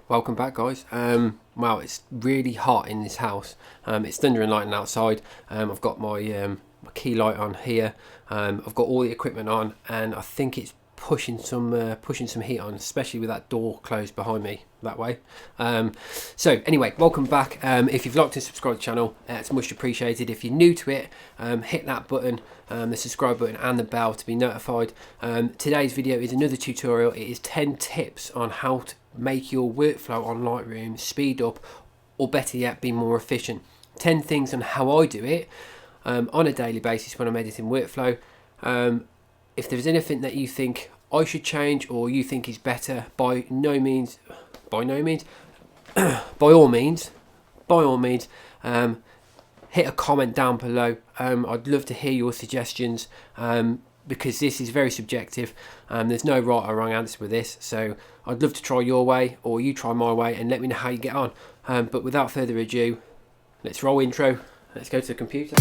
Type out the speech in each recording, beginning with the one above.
Welcome back, guys. Wow, it's really hot in this house. It's thunder and lightning outside. I've got my key light on here. I've got all the equipment on, and I think it's pushing some heat on, especially with that door closed behind me that way. So anyway, welcome back. If you've liked and subscribed to the channel, it's much appreciated. If you're new to it, hit that button, the subscribe button and the bell to be notified. Today's video is another tutorial. It is 10 tips on how to make your workflow on Lightroom speed up, or better yet, be more efficient. 10 things on how I do it on a daily basis when I'm editing workflow. If there's anything that you think I should change or you think is better, by all means, hit a comment down below. I'd love to hear your suggestions, because this is very subjective. There's no right or wrong answer with this, so I'd love to try your way or you try my way and let me know how you get on. But without further ado, let's roll intro. Let's go to the computer.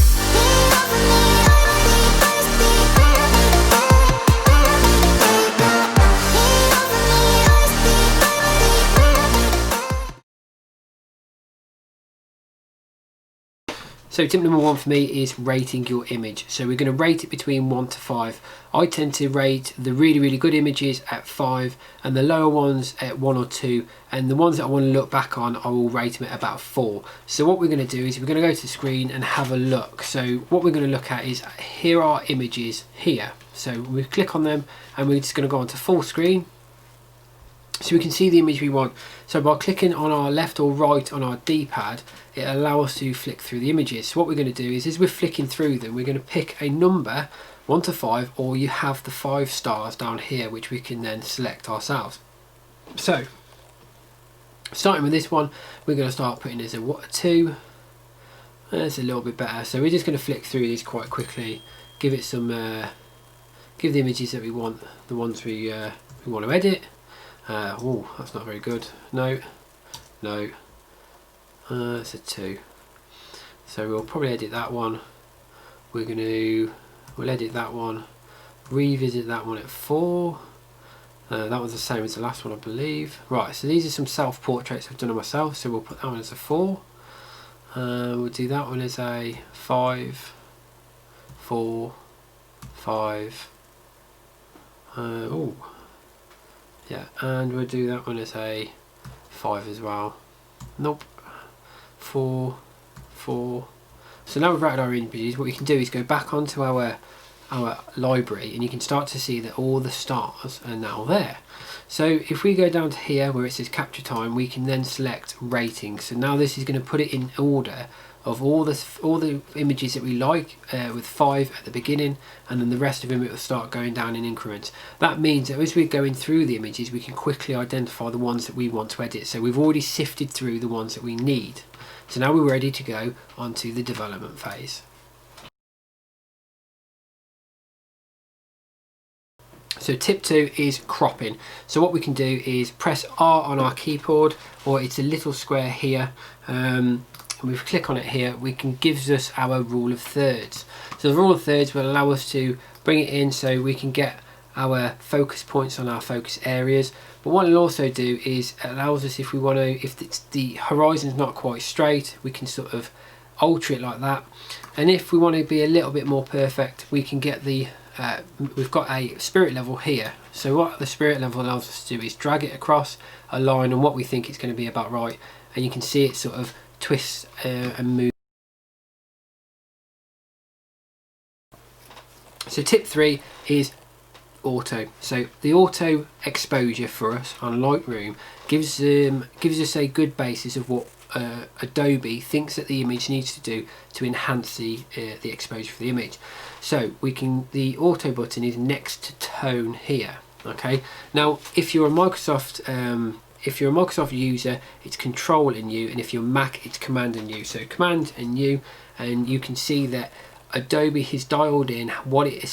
So tip number one for me is rating your image. So we're going to rate it between 1 to 5. I tend to rate the really good images at 5 and the lower ones at 1 or 2, and the ones that I want to look back on, I will rate them at about 4. So what we're going to do is we're going to go to the screen and have a look. So what we're going to look at is, here are images here. So we click on them and we're just going to go onto full screen, so we can see the image we want. So by clicking on our left or right on our D-pad, it allows us to flick through the images. So what we're going to do is, as we're flicking through them, we're going to pick a number 1 to 5, or you have the 5 stars down here, which we can then select ourselves. So starting with this one, we're going to start putting as a 2. That's a little bit better. So we're just going to flick through these quite quickly, give it some give the images that we want, the ones we want to edit. Oh, that's not very good. No, it's a 2. So we'll probably edit that one. We'll edit that one, revisit that one at 4. That one's the same as the last one, I believe. Right, so these are some self-portraits I've done of myself, so we'll put that one as a 4. We'll do that one as a 5, 4, 5. Oh. Yeah, and we'll do that one as a 5 as well. Nope. 4, 4. So now we've rated our images, what we can do is go back onto our library, and you can start to see that all the stars are now there. So if we go down to here where it says capture time, we can then select rating. So now this is going to put it in order of all the images that we like, with 5 at the beginning, and then the rest of them it will start going down in increments. That means that as we're going through the images, we can quickly identify the ones that we want to edit. So we've already sifted through the ones that we need. So now we're ready to go onto the development phase. So tip 2 is cropping. So what we can do is press R on our keyboard, or it's a little square here. We click on it here, gives us our rule of thirds. So the rule of thirds will allow us to bring it in so we can get our focus points on our focus areas. But what it'll also do is it allows us, if we want to, if the horizon's not quite straight, we can sort of alter it like that. And if we want to be a little bit more perfect, we can get the we've got a spirit level here. So what the spirit level allows us to do is drag it across a line on what we think it's going to be about right, and you can see it sort of twist and move. So tip 3 is auto. So the auto exposure for us on Lightroom gives us a good basis of what Adobe thinks that the image needs to do to enhance the exposure for the image. So the auto button is next to tone here. Okay, now if you're a Microsoft user, it's Control and U, and if you're Mac, it's Command and U. So Command and U, and you can see that Adobe has dialed in what it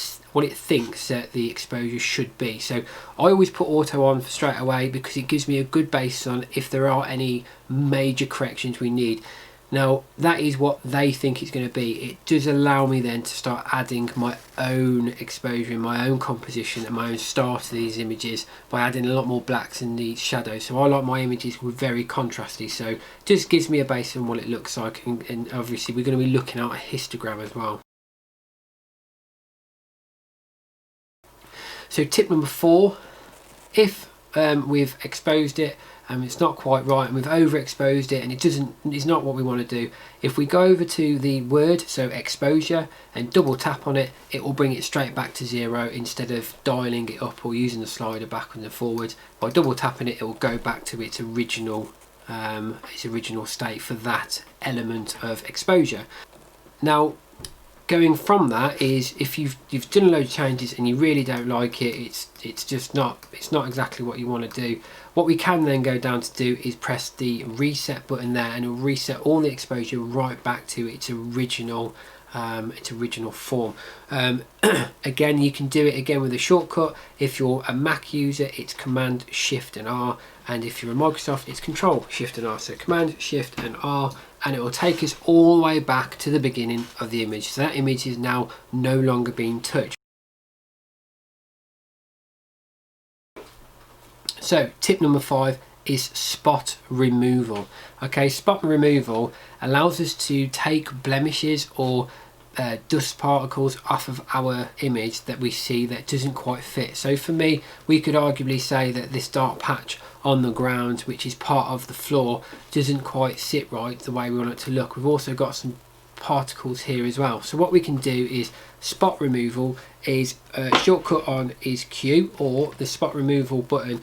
thinks that the exposure should be. So I always put auto on straight away because it gives me a good base on if there are any major corrections we need. Now that is what they think it's going to be. It does allow me then to start adding my own exposure and my own composition and my own style to these images by adding a lot more blacks in the shadows. So I like my images with very contrasty, so it just gives me a base on what it looks like, and obviously we're going to be looking at a histogram as well. So tip number 4, if we've exposed it and it's not quite right and we've overexposed it and it's not what we want to do, if we go over to the word, so exposure, and double tap on it, it will bring it straight back to 0 instead of dialing it up or using the slider backwards and forwards. By double tapping it, it will go back to its original state for that element of exposure. Now going from that is, if you've done a load of changes and you really don't like it, it's not exactly what you want to do, what we can then go down to do is press the reset button there, and it'll reset all the exposure right back to its original form. Again, you can do it again with a shortcut. If you're a Mac user, it's Command Shift and R, and if you're a Microsoft, it's Control Shift and R. So Command Shift and R, and it will take us all the way back to the beginning of the image. So that image is now no longer being touched. So tip number 5 is spot removal. Okay, spot removal allows us to take blemishes or dust particles off of our image that we see that doesn't quite fit. So for me, we could arguably say that this dark patch on the ground, which is part of the floor, doesn't quite sit right the way we want it to look. We've also got some particles here as well. So what we can do is spot removal is shortcut on is Q, or the spot removal button.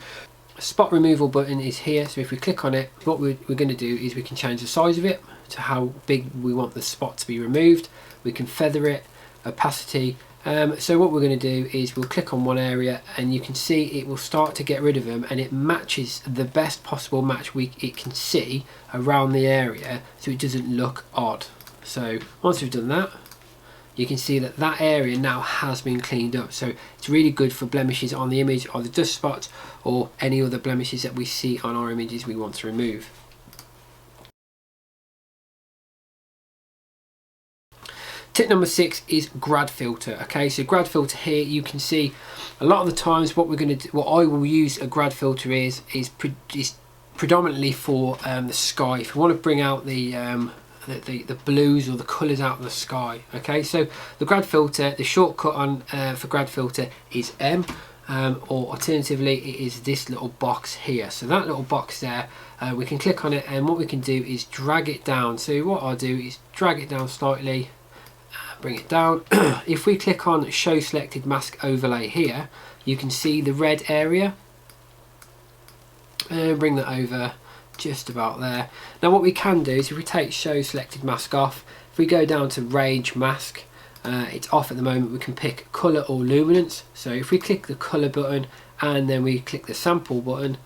Spot removal button is here, so if we click on it, what we're going to do is we can change the size of it to how big we want the spot to be removed. We can feather it, opacity. So what we're going to do is we'll click on one area, and you can see it will start to get rid of them, and it matches the best possible match it can see around the area, so it doesn't look odd. So once we've done that, you can see that that area now has been cleaned up. So it's really good for blemishes on the image, or the dust spots, or any other blemishes that we see on our images we want to remove. Tip number 6 is Gradfilter. Okay, so Gradfilter here, you can see a lot of the times what I will use a Gradfilter is predominantly for the sky. If you want to bring out the blues or the colours out of the sky. Okay, so the Gradfilter, the shortcut on for Gradfilter is M, or alternatively it is this little box here. So that little box there, we can click on it, and what we can do is drag it down. So what I'll do is drag it down slightly, bring it down. If we click on show selected mask overlay here, you can see the red area, and bring that over just about there. Now what we can do is, if we take show selected mask off, if we go down to range mask, it's off at the moment, we can pick color or luminance. So if we click the color button and then we click the sample button,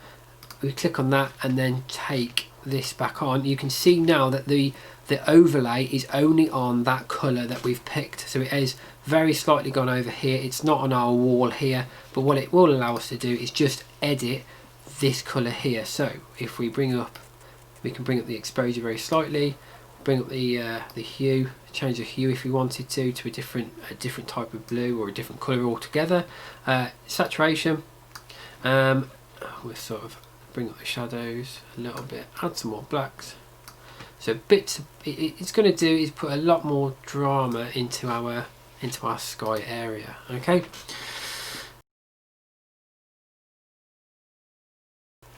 we click on that and then take this back on, you can see now that the overlay is only on that color that we've picked. So it is very slightly gone over here, it's not on our wall here, but what it will allow us to do is just edit this color here. So if we can bring up the exposure very slightly, bring up the hue, change the hue if we wanted to a different type of blue or a different color altogether. Saturation, we'll sort of bring up the shadows a little bit, add some more blacks. So it's going to do is put a lot more drama into our sky area. Okay.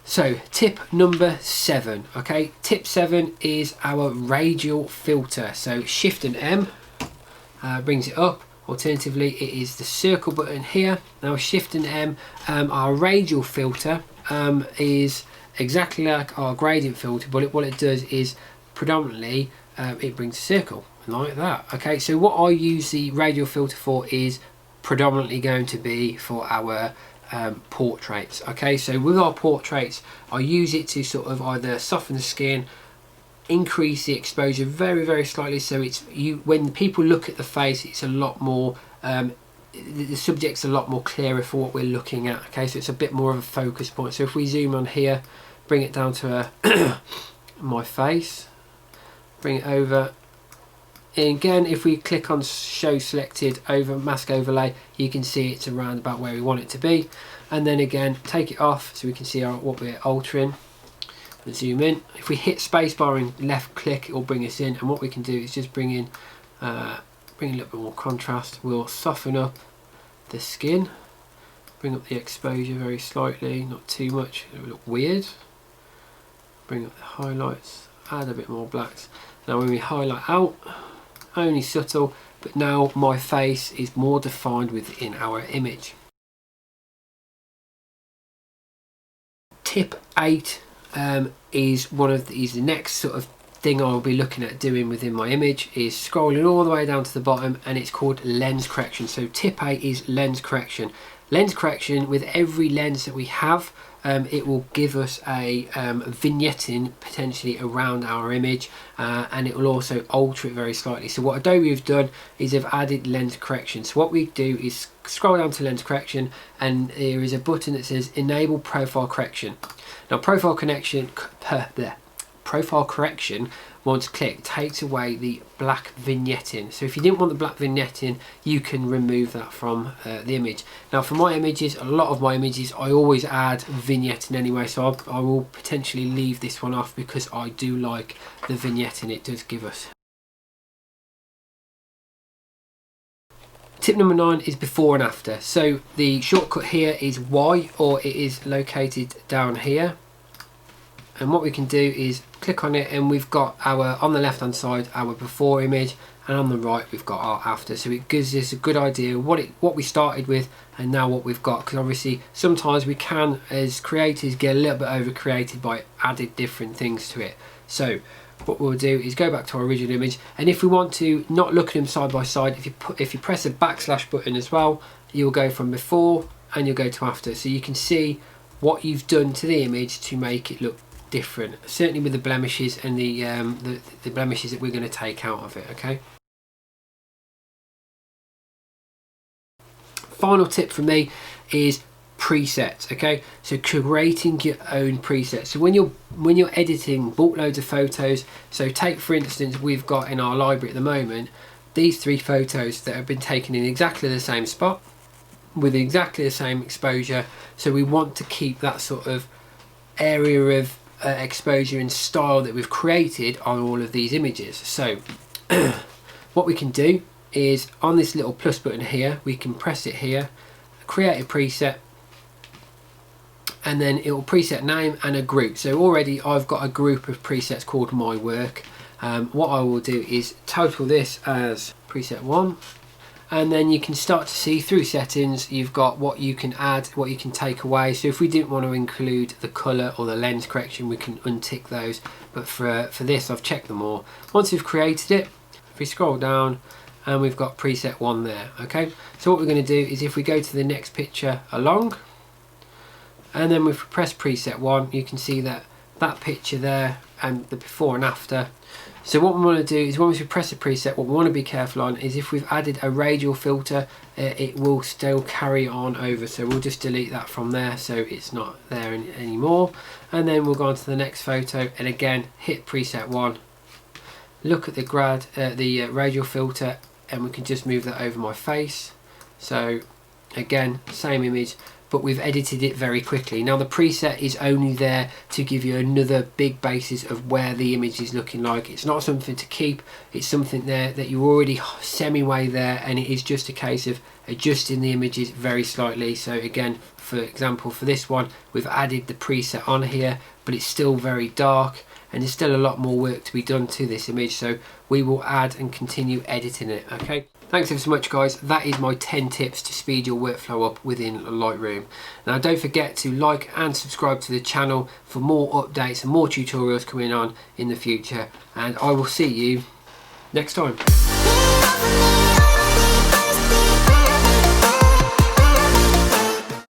So tip number 7. Okay, tip 7 is our radial filter. So Shift and M brings it up. Alternatively, it is the circle button here. Now Shift and M, our radial filter is exactly like our gradient filter, but what it does is predominantly it brings a circle like that. Okay, so what I use the radial filter for is predominantly going to be for our portraits. Okay, so with our portraits, I use it to sort of either soften the skin, increase the exposure very slightly, so it's when people look at the face, it's a lot more the subject's a lot more clearer for what we're looking at. Okay, so it's a bit more of a focus point. So if we zoom on here, bring it down to my face, bring it over. And again, if we click on show selected over mask overlay, you can see it's around about where we want it to be. And then again, take it off so we can see what we're altering. And zoom in. If we hit spacebar and left click, it will bring us in. And what we can do is just bring in a little bit more contrast. We'll soften up the skin, bring up the exposure very slightly, not too much, it will look weird. Bring up the highlights, add a bit more blacks. Now when we highlight out, only subtle, but now my face is more defined within our image. Tip 8 is the next sort of thing I'll be looking at doing within my image, is scrolling all the way down to the bottom, and it's called lens correction. So tip 8 is lens correction. Lens correction, with every lens that we have, it will give us a vignetting potentially around our image, and it will also alter it very slightly. So what Adobe have done is they've added lens correction. So what we do is scroll down to lens correction, and there is a button that says enable profile correction. Now profile correction, once clicked, takes away the black vignetting. So if you didn't want the black vignetting, you can remove that from the image. Now for my images, a lot of my images, I always add vignetting anyway, so I will potentially leave this one off because I do like the vignetting it does give us. Tip number 9 is before and after. So the shortcut here is Y, or it is located down here. And what we can do is click on it, and we've got our, on the left hand side, our before image, and on the right we've got our after. So it gives us a good idea of what we started with and now what we've got, because obviously sometimes we can as creators get a little bit over created by adding different things to it. So what we'll do is go back to our original image, and if we want to not look at them side by side, if you press a backslash button as well, you'll go from before and you'll go to after, so you can see what you've done to the image to make it look different, certainly with the blemishes and the blemishes that we're going to take out of it. Okay, final tip from me is presets. Okay, so creating your own presets. So when you're editing bulk loads of photos, so take for instance, we've got in our library at the moment these 3 photos that have been taken in exactly the same spot with exactly the same exposure, so we want to keep that sort of area of exposure and style that we've created on all of these images. So what we can do is on this little plus button here, we can press it here, create a preset, and then it will preset name and a group. So already I've got a group of presets called my work. What I will do is total this as preset 1, and then you can start to see through settings you've got what you can add, what you can take away. So if we didn't want to include the colour or the lens correction, we can untick those, but for this I've checked them all. Once we've created it, if we scroll down, and we've got preset 1 there. Okay, so what we're going to do is if we go to the next picture along, and then we press preset 1, you can see that picture there and the before and after. So what we want to do is once we press the preset, what we want to be careful on is if we've added a radial filter, it will still carry on over. So we'll just delete that from there so it's not there anymore. And then we'll go on to the next photo, and again hit preset 1. Look at the radial filter, and we can just move that over my face. So again, same image, but we've edited it very quickly. Now the preset is only there to give you another big basis of where the image is looking like. It's not something to keep, it's something there that you're already semi-way there, and it is just a case of adjusting the images very slightly. So again, for example, for this one, we've added the preset on here, but it's still very dark, and there's still a lot more work to be done to this image, so we will add and continue editing it. Okay, thanks ever so much guys. That is my 10 tips to speed your workflow up within Lightroom. Now don't forget to like and subscribe to the channel for more updates and more tutorials coming on in the future, and I will see you next time.